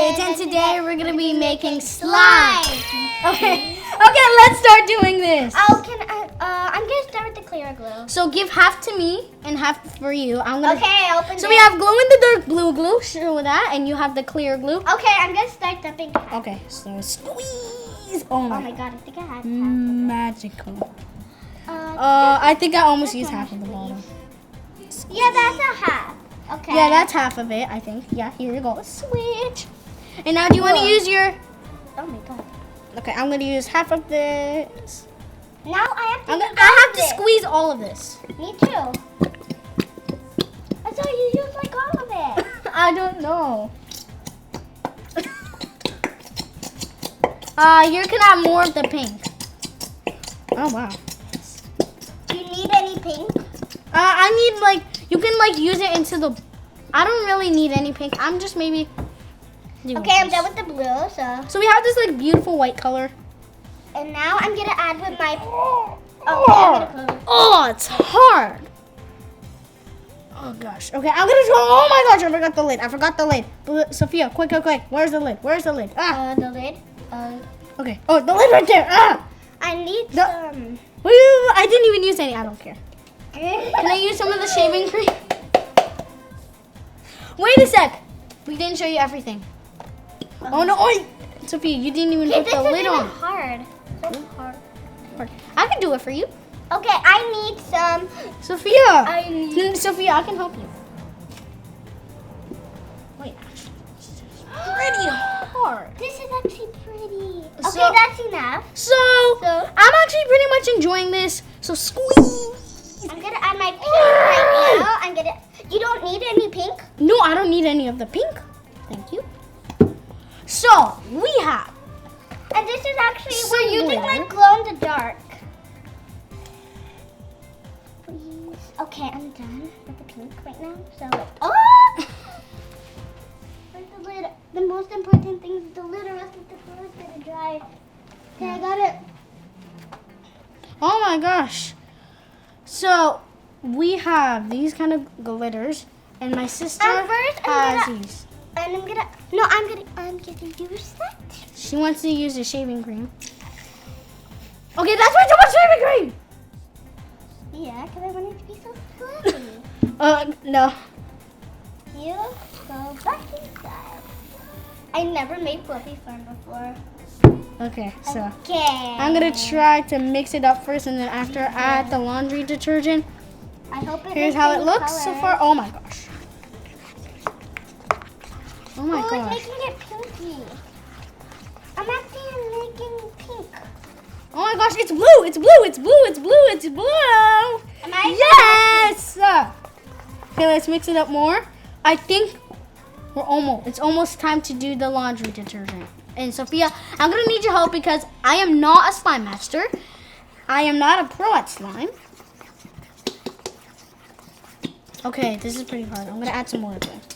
kids, and today we're gonna be making slime. Okay, let's start doing this. Oh, I'm gonna start with the clear glue. So give half to me and half for you. Okay, open it. So we have glow in the dark blue glue, show that, and you have the clear glue. Okay, I'm gonna start the pink. Okay, so squeeze. Oh my god, I think I had magical. I think I almost used half of the bottom. Yeah, that's a half. Okay. Yeah, that's half of it, I think. Yeah, here you go. Switch. And now do you want to use your... Oh my god. Okay, I'm going to use half of this. Now I have to I have to squeeze all of this. Me too. I thought you used like all of it. I don't know. You can have more of the pink. Oh, wow. Do you need any pink? I need like, you can like use it into the, I don't really need any pink. I'm just maybe. Okay, I'm done with the blue, so. So we have this like beautiful white color. And now I'm gonna add with my, Oh, it's hard. Oh gosh. Okay, I'm gonna go, oh my gosh, I forgot the lid. Sophia, quick. Where's the lid? The lid. Okay. Oh, the lid right there. I need some. Wait, I didn't even use any, I don't care. Can I use some of the shaving cream? Wait a sec. We didn't show you everything. Oh no, Sophia, you didn't even put the lid on. Hard. So hard. I can do it for you. Okay, I need some. Sophia, Sophia, I can help you. Wait, actually, this is pretty hard. This is actually pretty. Okay, that's enough. So I'm actually pretty much enjoying this. So squeeze. I'm gonna add my pink right now. You don't need any pink? No, I don't need any of the pink. Thank you. So we have. And this is actually, we're using like glow in the dark. Please. Okay, I'm done with the pink right now. So, where's the lid? The most important thing is the lid, or else the glue is gonna dry. Okay, I got it. Oh my gosh. So we have these kind of glitters, and my sister has these. And I'm gonna use that. She wants to use the shaving cream. Okay, that's way too much shaving cream. Yeah, because I want it to be so fluffy. No. You go back inside. I never made fluffy slime before. Okay, so I'm gonna try to mix it up first, and then after add the laundry detergent. I hope it. Here's how it looks so far. Oh my gosh. Oh my gosh. It's making it pinky. I'm actually making pink. Oh my gosh, it's blue. It's blue. It's blue. It's blue. It's blue. Yes. Okay, let's mix it up more. I think it's almost time to do the laundry detergent. And Sophia, I'm gonna need your help because I am not a slime master. I am not a pro at slime. Okay, this is pretty hard. I'm gonna add some more of it.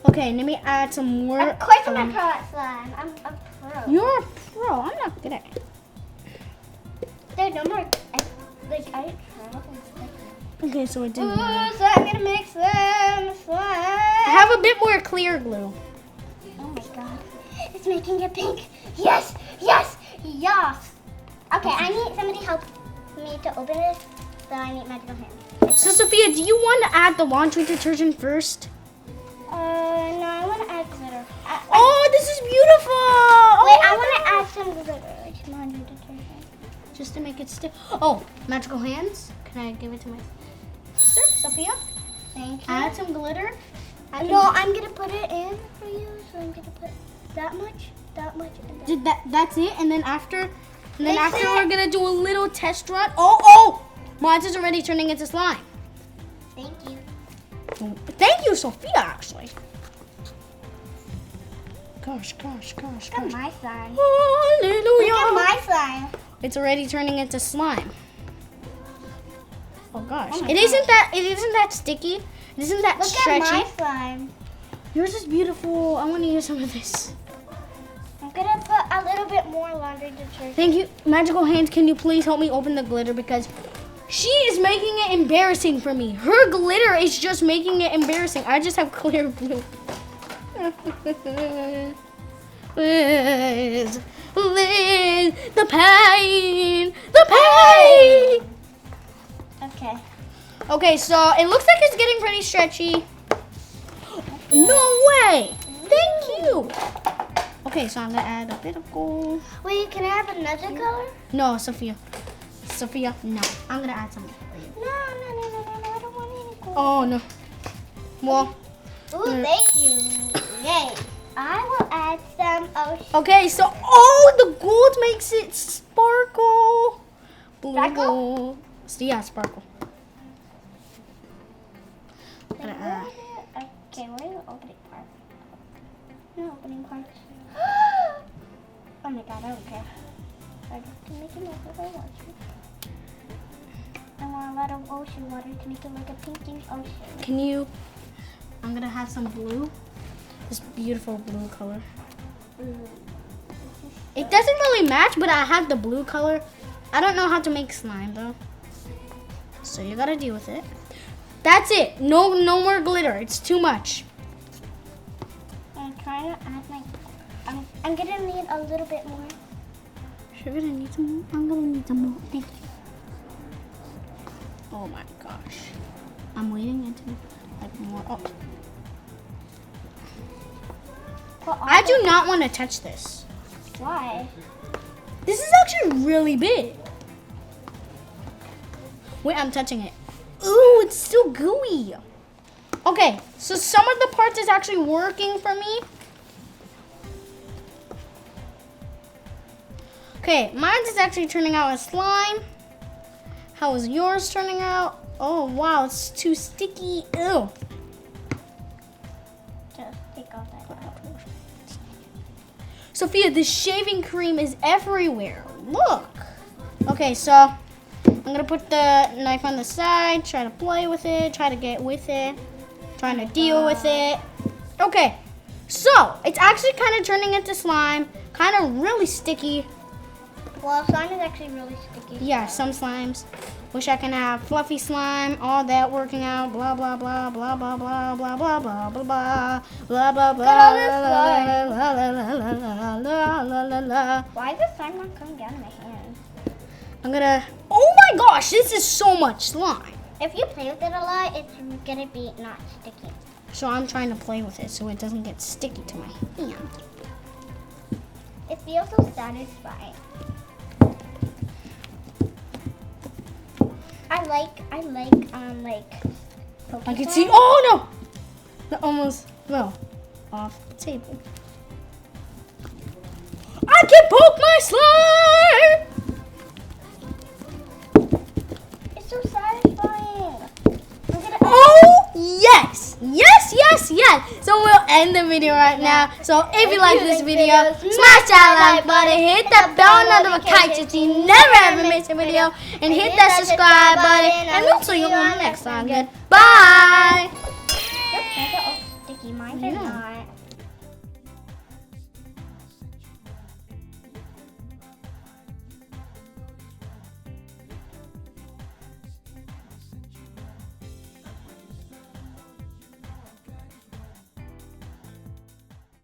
Okay, let me add some more. Of course I'm a pro at slime. I'm a pro. You're a pro. I'm not good at it. There's no more. Okay, so it didn't. So I'm gonna mix them slime. I have a bit more clear glue. Oh my god. It's making it pink. Yes. Okay, I need somebody help me to open it. So I need magical hands. So Sophia, do you want to add the laundry detergent first? No, I want to add glitter. This is beautiful. Wait, I want to add some glitter. Like laundry detergent. Just to make it stick. Oh, magical hands. Can I give it to my sister, Sophia? Thank you. Add some glitter. No, I'm gonna put it in for you. So I'm gonna put that much, and That's it. And then after we're gonna do a little test run. Oh, mine is already turning into slime. Thank you. Thank you, Sophia. Actually. Gosh. Look at my slime. Hallelujah. Look at my slime. It's already turning into slime. Oh gosh. Oh it isn't that sticky. It isn't that stretchy. Look at my slime. Yours is beautiful. I want to use some of this. I'm gonna put a little bit more laundry detergent. Thank you. Magical hands, can you please help me open the glitter because She is making it embarrassing for me. Her glitter is just making it embarrassing. I just have clear blue. Liz, the pain, the pain. Okay. Okay, so it looks like it's getting pretty stretchy. No way. Thank you. Okay, so I'm gonna add a bit of gold. Wait, can I have another color? No, Sophia. Sophia, no. I'm gonna add something. No, I don't want any gold. Oh no. Well. Ooh, thank you. Yay. I will add some ocean. Okay, so the gold makes it sparkle. Blue Sparkle? gold. So, yeah, sparkle. Gonna add. Okay, where's the opening part? No opening part. Oh my god, I don't care. I just can make it look like I want to. I want a lot of ocean water to make it like a pinkish ocean. Can you? I'm gonna have some blue. This beautiful blue color. It doesn't really match, but I have the blue color. I don't know how to make slime though. So you gotta deal with it. That's it. No more glitter. It's too much. I'm trying to add my. I'm gonna need a little bit more. You're gonna need some more. I'm gonna need some more. Thank you. Oh my gosh. I'm waiting until like more. Oh. I do not want to touch this. Why? This is actually really big. Wait, I'm touching it. Ooh, it's still gooey. Okay, so some of the parts is actually working for me. Okay, mine is actually turning out as slime. How is yours turning out? Oh, wow, it's too sticky. Ew. Just take off that. Sophia, the shaving cream is everywhere. Look. Okay, so I'm gonna put the knife on the side, try to play with it, try to get with it, trying to deal with it. Okay, so it's actually kind of turning into slime, kind of really sticky. Well, slime is actually really sticky. Yeah, some slimes. Wish I can have fluffy slime, all that working out, blah blah blah blah blah blah blah blah blah blah blah blah blah blah. Why is the slime not coming down in my hand? I'm gonna. Oh my gosh, this is so much slime. If you play with it a lot, it's gonna be not sticky. So I'm trying to play with it so it doesn't get sticky to my hand. It feels so satisfying. I like I can see. Oh no! That almost fell off the table. I can poke my slime! It's so satisfying. Oh yes! Yes, yes, yes! So we'll end the video right now. So if you like this video, smash that like button, hit that bell notification so you never ever miss a video, and hit that subscribe button, and we'll see you on the next time. Goodbye! Your hands are all sticky. Mine are not.